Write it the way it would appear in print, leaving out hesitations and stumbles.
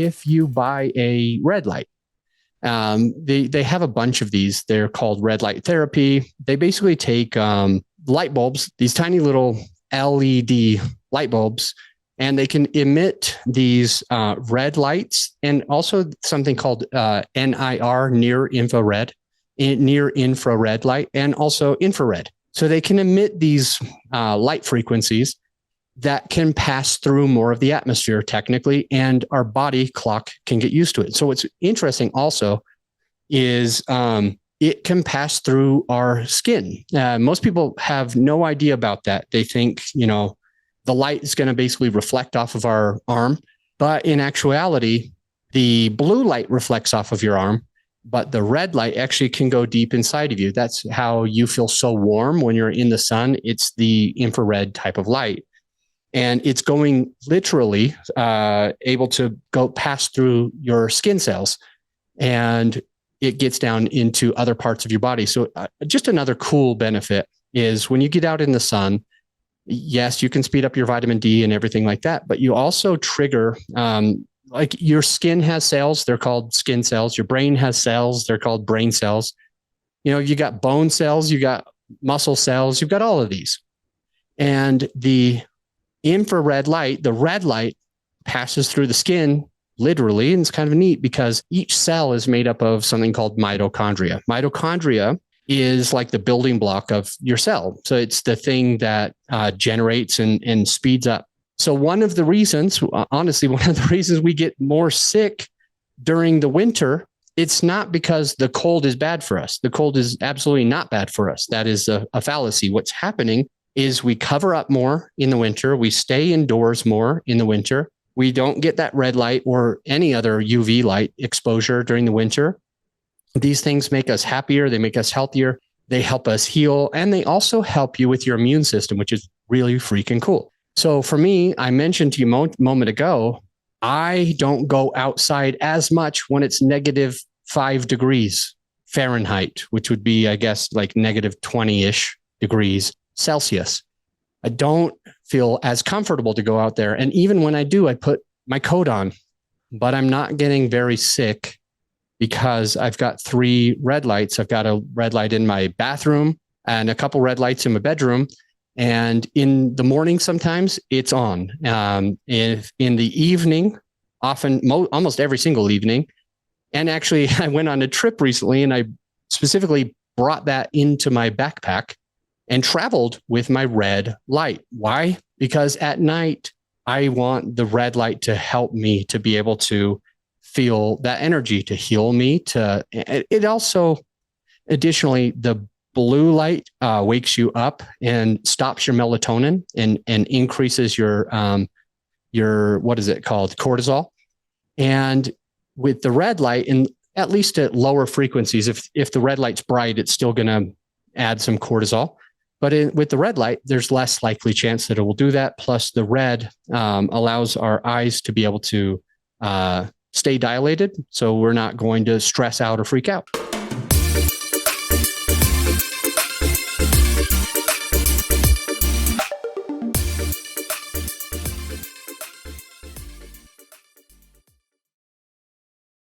if you buy a red light. They have a bunch of these. They're called red light therapy. They basically take light bulbs, these tiny little LED light bulbs, and they can emit these red lights and also something called NIR, near infrared light, and also infrared. So they can emit these light frequencies that can pass through more of the atmosphere technically, and our body clock can get used to it. So what's interesting also is it can pass through our skin. Most people have no idea about that. They think, the light is going to basically reflect off of our arm, but in actuality, the blue light reflects off of your arm, but the red light actually can go deep inside of you. That's how you feel so warm when you're in the sun. It's the infrared type of light. And it's going literally able to go pass through your skin cells, and it gets down into other parts of your body. So just another cool benefit is when you get out in the sun, yes, you can speed up your vitamin D and everything like that, but you also trigger, like your skin has cells, they're called skin cells. Your brain has cells, they're called brain cells. You got bone cells, you got muscle cells, you've got all of these. And the infrared light, the red light, passes through the skin literally. And it's kind of neat because each cell is made up of something called mitochondria. Mitochondria is like the building block of your cell. So it's the thing that generates and speeds up. So one of the reasons we get more sick during the winter, it's not because the cold is bad for us. The cold is absolutely not bad for us. That is a fallacy. What's happening is we cover up more in the winter. We stay indoors more in the winter. We don't get that red light or any other UV light exposure during the winter. These things make us happier. They make us healthier. They help us heal. And they also help you with your immune system, which is really freaking cool. So for me, I mentioned to you a moment ago, I don't go outside as much when it's -5 degrees Fahrenheit, which would be, I guess, like -20-ish degrees Celsius. I don't feel as comfortable to go out there. And even when I do, I put my coat on, but I'm not getting very sick because I've got 3 red lights. I've got a red light in my bathroom and a couple red lights in my bedroom. And in the morning, sometimes it's on. If in the evening, often, almost every single evening. And actually, I went on a trip recently and I specifically brought that into my backpack and traveled with my red light. Why? Because at night, I want the red light to help me to be able to feel that energy, to heal me. It also, additionally, the blue light wakes you up and stops your melatonin and increases your what is it called? Cortisol. And with the red light, and at least at lower frequencies, if the red light's bright, it's still going to add some cortisol. But with the red light, there's less likely chance that it will do that. Plus, the red allows our eyes to be able to stay dilated, so we're not going to stress out or freak out.